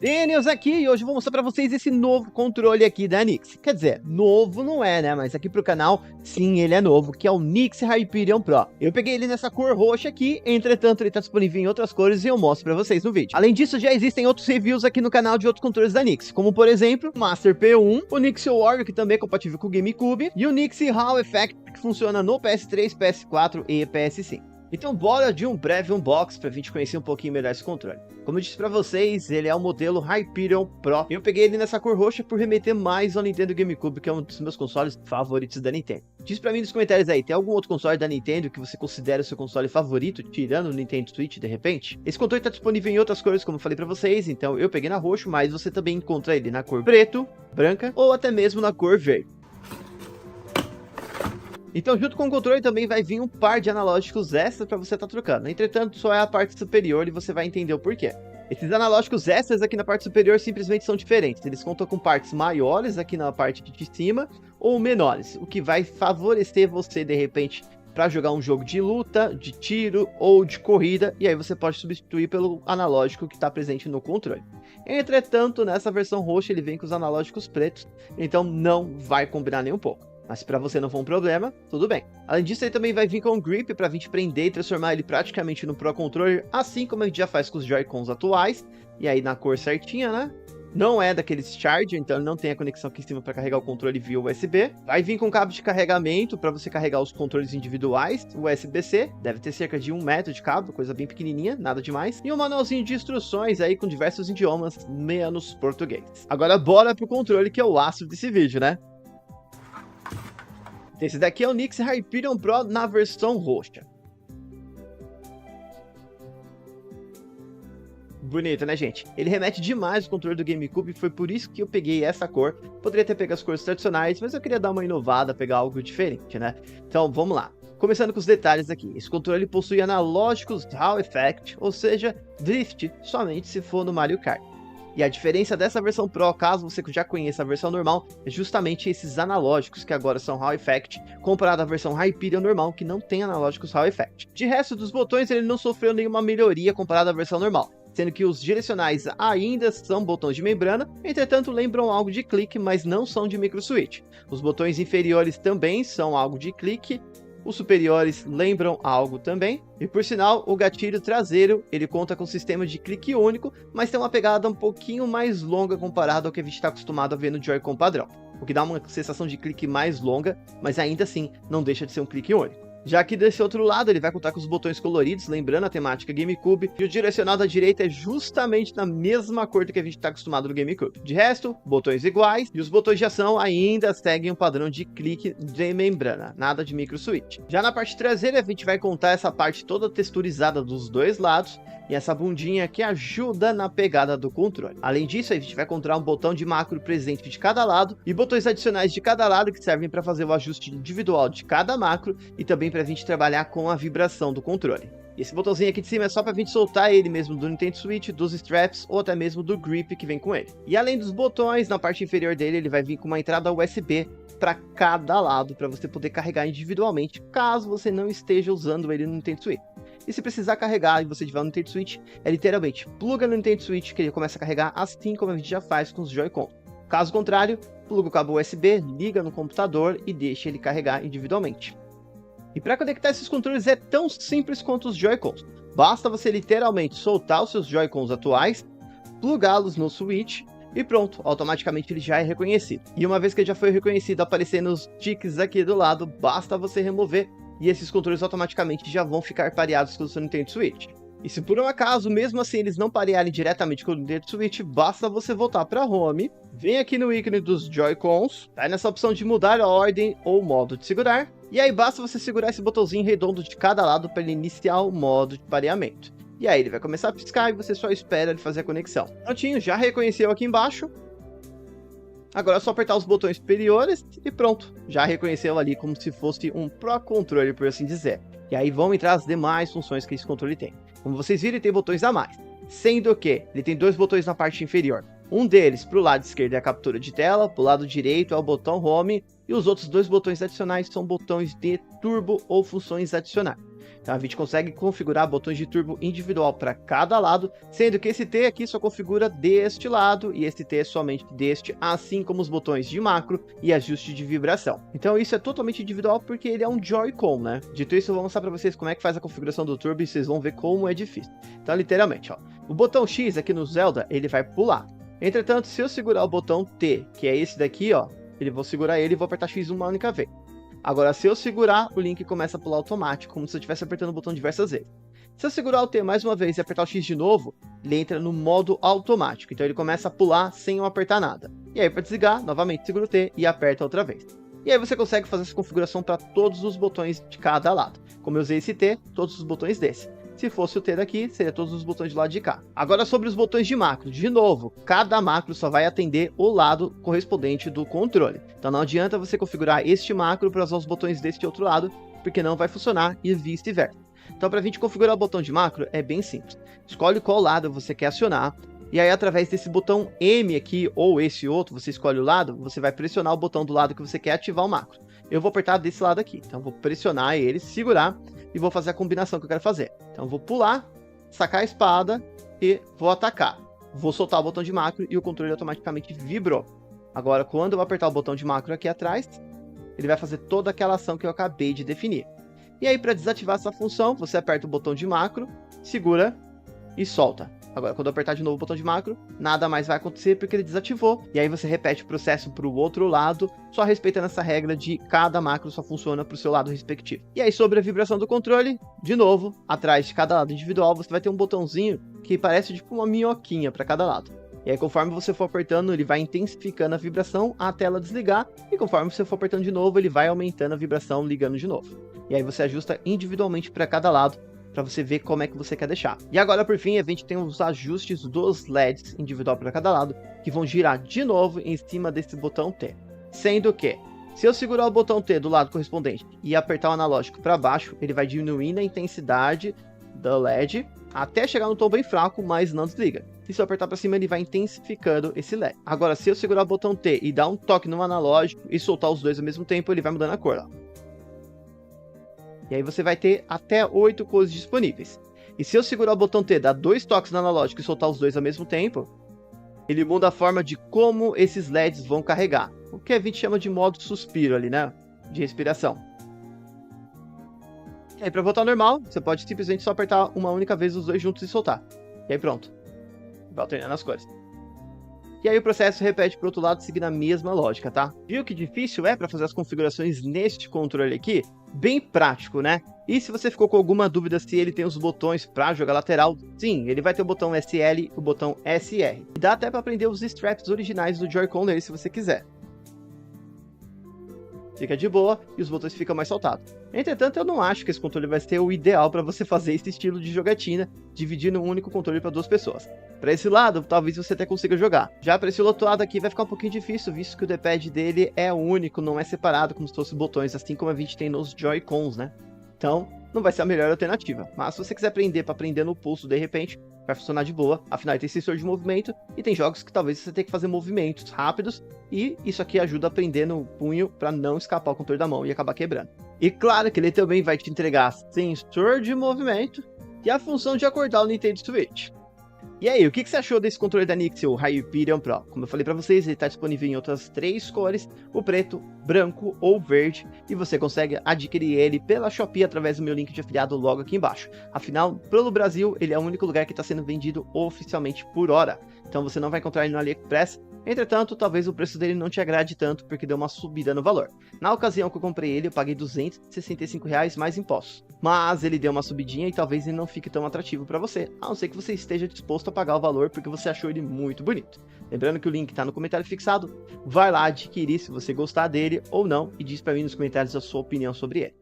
Daniels aqui e hoje eu vou mostrar pra vocês esse novo controle aqui da Nix. Quer dizer, novo não é, né? Mas aqui pro canal, sim, ele é novo, que é o Nix Hyperion Pro. Eu peguei ele nessa cor roxa aqui, entretanto ele tá disponível em outras cores e eu mostro pra vocês no vídeo. Além disso, já existem outros reviews aqui no canal de outros controles da Nix, como por exemplo, o Master P1, o Nix Warrior, que também é compatível com o GameCube, e o Nix Hall Effect, que funciona no PS3, PS4 e PS5. Então bora de um breve unboxing pra gente conhecer um pouquinho melhor esse controle. Como eu disse pra vocês, ele é o modelo Hyperion Pro. Eu peguei ele nessa cor roxa por remeter mais ao Nintendo GameCube, que é um dos meus consoles favoritos da Nintendo. Diz pra mim nos comentários aí, tem algum outro console da Nintendo que você considera o seu console favorito, tirando o Nintendo Switch de repente? Esse controle tá disponível em outras cores, como eu falei pra vocês, então eu peguei na roxo, mas você também encontra ele na cor preto, branca ou até mesmo na cor verde. Então, junto com o controle também vai vir um par de analógicos extras para você estar trocando. Entretanto, só é a parte superior e você vai entender o porquê. Esses analógicos extras aqui na parte superior simplesmente são diferentes. Eles contam com partes maiores aqui na parte de cima ou menores, o que vai favorecer você, de repente, para jogar um jogo de luta, de tiro ou de corrida, e aí você pode substituir pelo analógico que está presente no controle. Entretanto, nessa versão roxa ele vem com os analógicos pretos, então não vai combinar nem um pouco. Mas se pra você não for um problema, tudo bem. Além disso, ele também vai vir com um grip pra gente prender e transformar ele praticamente no Pro Controller, assim como a gente já faz com os Joy-Cons atuais. E aí na cor certinha, né? Não é daqueles Charger, então ele não tem a conexão aqui em cima para carregar o controle via USB. Vai vir com cabo de carregamento para você carregar os controles individuais, USB-C. Deve ter cerca de 1 metro de cabo, coisa bem pequenininha, nada demais. E um manualzinho de instruções aí com diversos idiomas, menos português. Agora bora pro controle, que é o astro desse vídeo, né? Esse daqui é o Nix Hyperion Pro na versão roxa. Bonito, né, gente? Ele remete demais ao controle do GameCube, foi por isso que eu peguei essa cor. Poderia ter pego as cores tradicionais, mas eu queria dar uma inovada, pegar algo diferente, né? Então, vamos lá. Começando com os detalhes aqui. Esse controle possui analógicos Hall Effect, ou seja, drift, somente se for no Mario Kart. E a diferença dessa versão Pro, caso você já conheça a versão normal, é justamente esses analógicos que agora são Hall Effect, comparado à versão Hyperion normal, que não tem analógicos Hall Effect. De resto dos botões, ele não sofreu nenhuma melhoria comparado à versão normal, sendo que os direcionais ainda são botões de membrana, entretanto lembram algo de clique, mas não são de micro switch. Os botões inferiores também são algo de clique, os superiores lembram algo também, e por sinal, o gatilho traseiro, ele conta com um sistema de clique único, mas tem uma pegada um pouquinho mais longa comparado ao que a gente está acostumado a ver no Joy-Con padrão, o que dá uma sensação de clique mais longa, mas ainda assim não deixa de ser um clique único. Já que desse outro lado ele vai contar com os botões coloridos, lembrando a temática GameCube, e o direcional da direita é justamente na mesma cor que a gente está acostumado no GameCube. De resto, botões iguais, e os botões de ação ainda seguem o padrão de clique de membrana, nada de micro switch. Já na parte traseira a gente vai contar essa parte toda texturizada dos dois lados, e essa bundinha que ajuda na pegada do controle. Além disso, a gente vai encontrar um botão de macro presente de cada lado e botões adicionais de cada lado que servem para fazer o ajuste individual de cada macro e também para a gente trabalhar com a vibração do controle. Esse botãozinho aqui de cima é só para a gente soltar ele mesmo do Nintendo Switch, dos straps ou até mesmo do grip que vem com ele. E além dos botões, na parte inferior dele ele vai vir com uma entrada USB para cada lado para você poder carregar individualmente, caso você não esteja usando ele no Nintendo Switch. E se precisar carregar e você tiver no Nintendo Switch, é literalmente pluga no Nintendo Switch que ele começa a carregar, assim como a gente já faz com os Joy-Con. Caso contrário, pluga o cabo USB, liga no computador e deixa ele carregar individualmente. E para conectar esses controles é tão simples quanto os Joy-Cons. Basta você literalmente soltar os seus Joy-Cons atuais, plugá-los no Switch e pronto, automaticamente ele já é reconhecido. E uma vez que ele já foi reconhecido aparecendo os ticks aqui do lado, basta você remover e esses controles automaticamente já vão ficar pareados com o seu Nintendo Switch. E se por um acaso, mesmo assim, eles não parearem diretamente com o Nintendo Switch, basta você voltar para Home, vem aqui no ícone dos Joy-Cons, tá nessa opção de mudar a ordem ou modo de segurar, e aí basta você segurar esse botãozinho redondo de cada lado para ele iniciar o modo de pareamento. E aí ele vai começar a piscar e você só espera ele fazer a conexão. Prontinho, já reconheceu aqui embaixo. Agora é só apertar os botões superiores e pronto, já reconheceu ali como se fosse um Pro Controller, por assim dizer. E aí vão entrar as demais funções que esse controle tem. Como vocês viram, ele tem botões a mais, sendo que ele tem dois botões na parte inferior. Um deles para o lado esquerdo é a captura de tela, para o lado direito é o botão Home, e os outros dois botões adicionais são botões de turbo ou funções adicionais. Então a gente consegue configurar botões de turbo individual para cada lado, sendo que esse T aqui só configura deste lado e esse T é somente deste, assim como os botões de macro e ajuste de vibração. Então isso é totalmente individual porque ele é um Joy-Con, né? Dito isso, eu vou mostrar para vocês como é que faz a configuração do turbo e vocês vão ver como é difícil. Então literalmente, ó, o botão X aqui no Zelda, ele vai pular. Entretanto, se eu segurar o botão T, que é esse daqui, ó, vou segurar ele e vou apertar X uma única vez. Agora, se eu segurar, o Link começa a pular automático, como se eu estivesse apertando o botão diversas vezes. Se eu segurar o T mais uma vez e apertar o X de novo, ele entra no modo automático. Então ele começa a pular sem eu apertar nada. E aí, para desligar, novamente segura o T e aperta outra vez. E aí você consegue fazer essa configuração para todos os botões de cada lado. Como eu usei esse T, todos os botões desse. Se fosse o T daqui, seria todos os botões do lado de cá. Agora sobre os botões de macro. De novo, cada macro só vai atender o lado correspondente do controle. Então não adianta você configurar este macro para usar os botões deste outro lado, porque não vai funcionar e vice-versa. Então para a gente configurar o botão de macro é bem simples. Escolhe qual lado você quer acionar. E aí através desse botão M aqui ou esse outro, você escolhe o lado, você vai pressionar o botão do lado que você quer ativar o macro. Eu vou apertar desse lado aqui. Então vou pressionar ele, segurar e vou fazer a combinação que eu quero fazer. Então vou pular, sacar a espada e vou atacar. Vou soltar o botão de macro e o controle automaticamente vibrou. Agora, quando eu apertar o botão de macro aqui atrás, ele vai fazer toda aquela ação que eu acabei de definir. E aí, para desativar essa função, você aperta o botão de macro, segura e solta. Agora, quando eu apertar de novo o botão de macro, nada mais vai acontecer porque ele desativou. E aí você repete o processo para o outro lado, só respeitando essa regra de cada macro só funciona para o seu lado respectivo. E aí sobre a vibração do controle, de novo, atrás de cada lado individual, você vai ter um botãozinho que parece tipo uma minhoquinha para cada lado. E aí conforme você for apertando, ele vai intensificando a vibração até ela desligar. E conforme você for apertando de novo, ele vai aumentando a vibração, ligando de novo. E aí você ajusta individualmente para cada lado, para você ver como é que você quer deixar. E agora, por fim, a gente tem os ajustes dos LEDs individual para cada lado, que vão girar de novo em cima desse botão T. Sendo que, se eu segurar o botão T do lado correspondente e apertar o analógico para baixo, ele vai diminuindo a intensidade do LED até chegar no tom bem fraco, mas não desliga. E se eu apertar para cima, ele vai intensificando esse LED. Agora, se eu segurar o botão T e dar um toque no analógico e soltar os dois ao mesmo tempo, ele vai mudando a cor, ó. E aí você vai ter até 8 cores disponíveis. E se eu segurar o botão T, dar 2 toques no analógico e soltar os dois ao mesmo tempo, ele muda a forma de como esses LEDs vão carregar. O que a gente chama de modo suspiro ali, né? De respiração. E aí para voltar ao normal, você pode simplesmente só apertar uma única vez os dois juntos e soltar. E aí pronto. Vai alternando as cores. E aí o processo repete para o outro lado seguindo a mesma lógica, tá? Viu que difícil é para fazer as configurações neste controle aqui? Bem prático, né? E se você ficou com alguma dúvida se ele tem os botões para jogar lateral, sim, ele vai ter o botão SL e o botão SR. E dá até para aprender os straps originais do Joy-Con nele se você quiser. Fica de boa e os botões ficam mais soltados. Entretanto, eu não acho que esse controle vai ser o ideal para você fazer esse estilo de jogatina, dividindo um único controle para duas pessoas. Para esse lado, talvez você até consiga jogar. Já para esse outro lado aqui vai ficar um pouquinho difícil, visto que o D-pad dele é único, não é separado como se fosse botões, assim como a gente tem nos Joy-Cons, né? Então, não vai ser a melhor alternativa. Mas se você quiser aprender para aprender no pulso de repente, vai funcionar de boa. Afinal, ele tem sensor de movimento e tem jogos que talvez você tenha que fazer movimentos rápidos. E isso aqui ajuda a prender no punho para não escapar o controle da mão e acabar quebrando. E claro que ele também vai te entregar sensor de movimento e a função de acordar o Nintendo Switch. E aí, o que você achou desse controle da Nixel Hyperion Pro? Como eu falei para vocês, ele está disponível em outras 3 cores, o preto, branco ou verde, e você consegue adquirir ele pela Shopee através do meu link de afiliado logo aqui embaixo. Afinal, pelo Brasil, ele é o único lugar que está sendo vendido oficialmente por hora, então você não vai encontrar ele no AliExpress. Entretanto, talvez o preço dele não te agrade tanto porque deu uma subida no valor. Na ocasião que eu comprei ele, eu paguei R$ 265 mais impostos. Mas ele deu uma subidinha e talvez ele não fique tão atrativo para você, a não ser que você esteja disposto a pagar o valor porque você achou ele muito bonito. Lembrando que o link está no comentário fixado, vai lá adquirir se você gostar dele ou não e diz para mim nos comentários a sua opinião sobre ele.